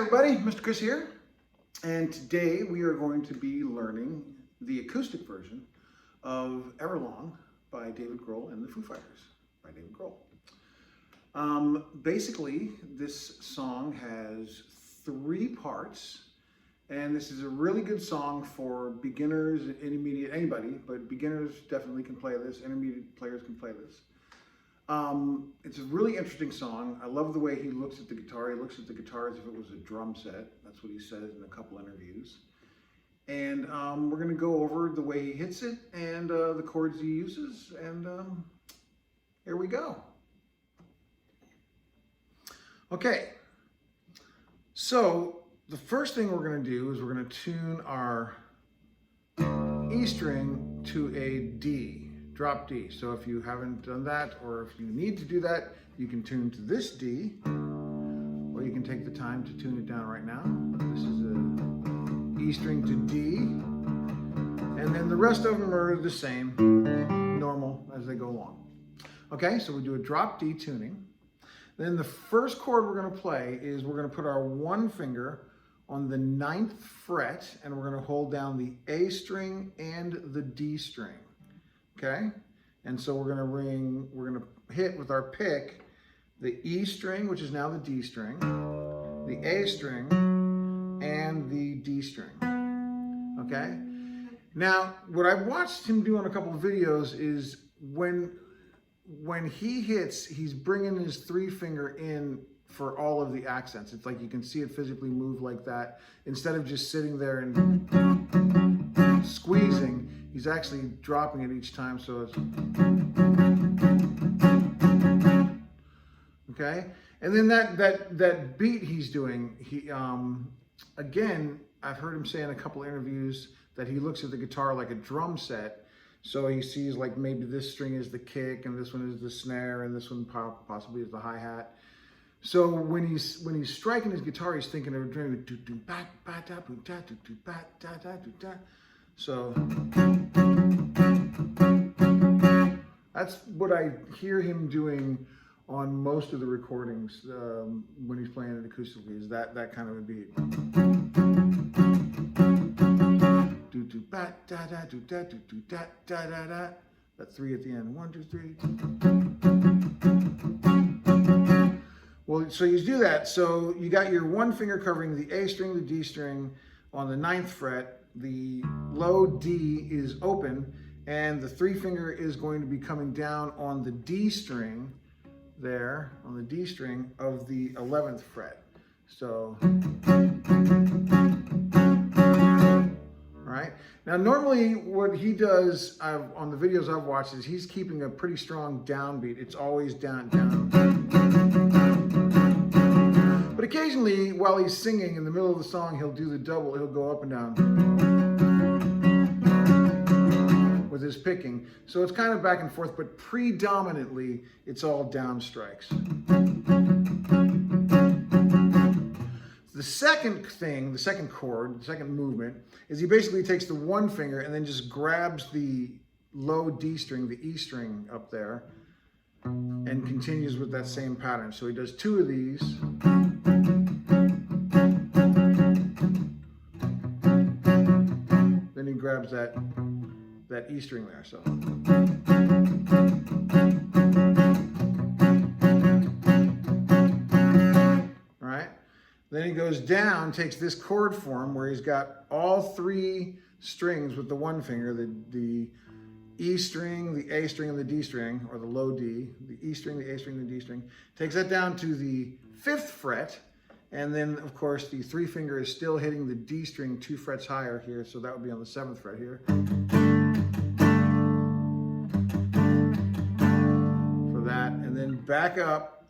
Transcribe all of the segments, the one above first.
everybody, Mr. Chris here, and today we are going to be learning the acoustic version of Everlong by David Grohl and the Foo Fighters by David Grohl. Basically, this song has 3 parts, and this is a really good song for beginners, intermediate, anybody, but beginners definitely can play this, intermediate players can play this. It's a really interesting song. I love the way he looks at the guitar. He looks at the guitar as if it was a drum set. That's what he says in a couple interviews. And we're going to go over the way he hits it and the chords he uses. And here we go. Okay. So the first thing we're going to do is we're going to tune our E string to a D. Drop D. So if you haven't done that, or if you need to do that, you can tune to this D, or you can take the time to tune it down right now. This is a E string to D, and then the rest of them are the same, normal as they go along. Okay, so we do a drop D tuning. Then the first chord we're going to play is we're going to put our 1 finger on the 9th fret, and we're going to hold down the A string and the D string. Okay, and so we're going to hit with our pick the E string, which is now the D string, the A string, and the D string. Okay, now what I've watched him do on a couple of videos is when he hits, he's bringing his 3 finger in for all of the accents. It's like you can see it physically move like that. Instead of just sitting there and squeezing, he's actually dropping it each time, so it's okay. And then that beat he's doing, he again, I've heard him say in a couple of interviews that he looks at the guitar like a drum set. So he sees like maybe this string is the kick, and this one is the snare, and this one possibly is the hi-hat. So when he's striking his guitar, he's thinking of doing so that's what I hear him doing on most of the recordings when he's playing it acoustically, is that kind of a beat. That 3 at the end. 1, 2, 3. Well, so you do that. So you got your 1 finger covering the A string, the D string on the 9th fret. The low D is open, and the 3 finger is going to be coming down on the D string there, on the D string of the 11th fret. So, all right. Now, normally what he does on the videos I've watched is he's keeping a pretty strong downbeat. It's always down, down. But occasionally, while he's singing in the middle of the song, he'll do the double. He'll go up and down with his picking. So it's kind of back and forth, but predominantly, it's all down strikes. The second thing, the second chord, the second movement, is he basically takes the 1 finger and then just grabs the low D string, the E string up there, and continues with that same pattern. So he does 2 of these. Then he grabs that E string there. So. All right. Then he goes down, takes this chord form where he's got all 3 strings with the 1 finger, the E string, the A string, and the D string, or the low D, the E string, the A string, the D string, takes that down to the 5th fret, and then, of course, the 3 finger is still hitting the D string 2 frets higher here, so that would be on the 7th fret here. For that, and then back up,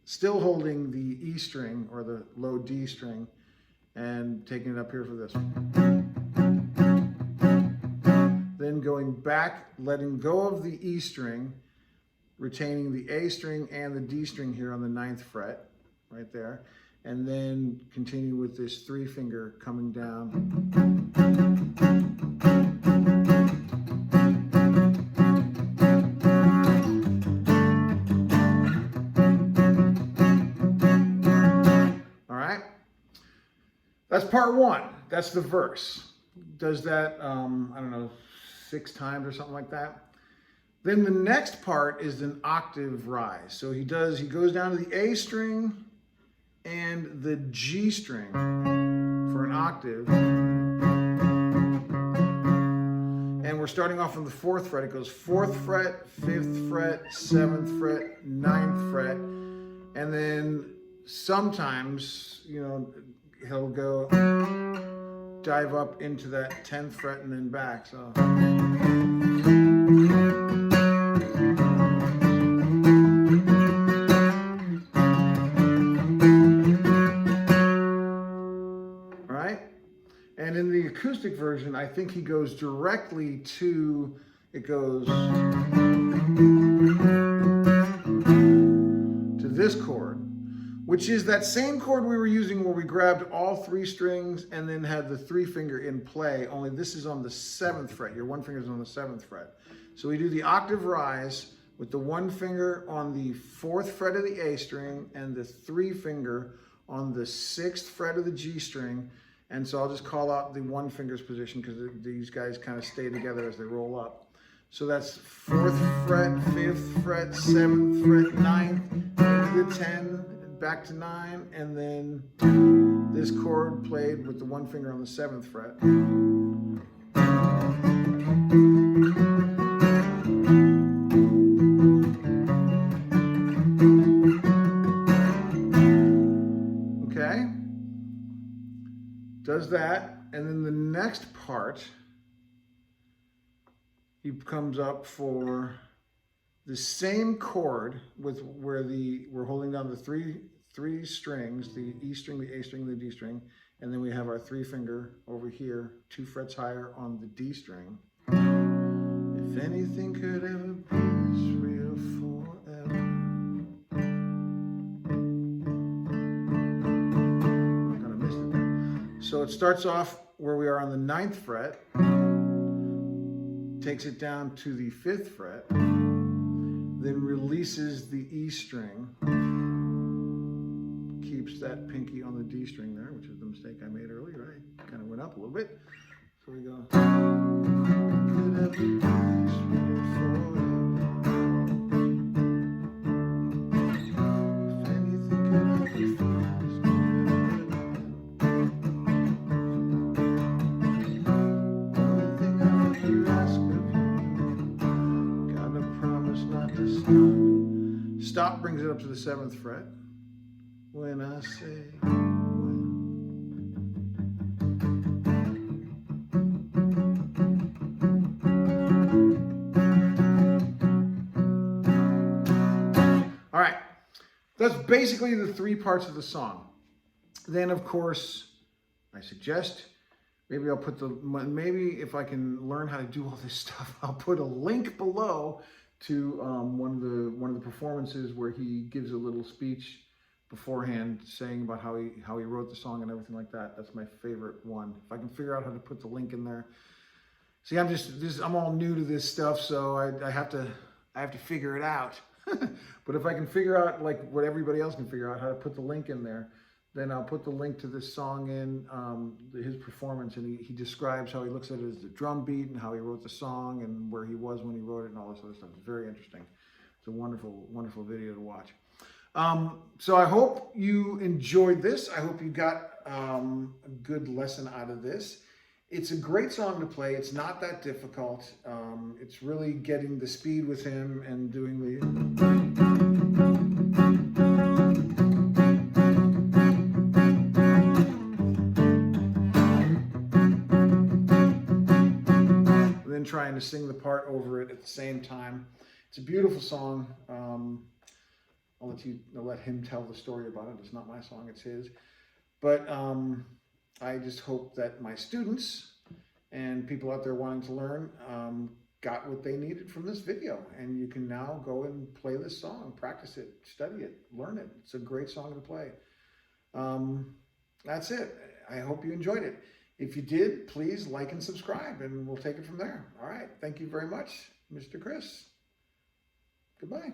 still holding the E string, or the low D string, and taking it up here for this one. Then going back, letting go of the E string, retaining the A string and the D string here on the 9th fret, right there, and then continue with this 3 finger coming down. All right. That's part one. That's the verse. Does that, I don't know, 6 times or something like that. Then the next part is an octave rise. So he goes down to the A string and the G string for an octave. And we're starting off on the 4th fret. It goes 4th fret, 5th fret, 7th fret, 9th fret. And then sometimes, you know, he'll go dive up into that 10th fret and then back. So. All right. And in the acoustic version, I think he goes directly to, it goes to this chord, which is that same chord we were using where we grabbed all 3 strings and then had the 3 finger in play, only this is on the 7th fret. Your 1 finger is on the 7th fret. So we do the octave rise with the 1 finger on the 4th fret of the A string and the 3 finger on the 6th fret of the G string. And so I'll just call out the 1 finger's position because these guys kind of stay together as they roll up. So that's 4th fret, 5th fret, 7th fret, 9th, into the 10, back to 9, and then this chord played with the 1 finger on the 7th fret. Okay? Does that, and then the next part, he comes up for the same chord with where we're holding down the three strings, the E string, the A string, the D string, and then we have our 3 finger over here, 2 frets higher on the D string. If anything could ever be this real forever. Kind of missed it there. So it starts off where we are on the 9th fret, takes it down to the 5th fret, then releases the E string, keeps that pinky on the D string there, which is the mistake I made earlier. I kind of went up a little bit. So we go. Stop brings it up to the 7th fret. When I say when. All right, that's basically the 3 parts of the song. Then, of course, I suggest maybe maybe if I can learn how to do all this stuff, I'll put a link below to one of the performances where he gives a little speech beforehand saying about how he wrote the song and everything like that. That's my favorite one. If I can figure out how to put the link in there. See, I'm all new to this stuff, so I have to figure it out. But if I can figure out like what everybody else can figure out how to put the link in there, then I'll put the link to this song in his performance, and he describes how he looks at it as the drum beat and how he wrote the song and where he was when he wrote it and all this other stuff. It's very interesting. It's a wonderful, wonderful video to watch. So I hope you enjoyed this. I hope you got a good lesson out of this. It's a great song to play. It's not that difficult. It's really getting the speed with him and doing the... trying to sing the part over it at the same time. It's a beautiful song. I'll let him tell the story about it. It's not my song, it's his. But I just hope that my students and people out there wanting to learn got what they needed from this video. And you can now go and play this song, practice it, study it, learn it. It's a great song to play. That's it. I hope you enjoyed it. If you did, please like and subscribe, and we'll take it from there. All right. Thank you very much, Mr. Chris. Goodbye.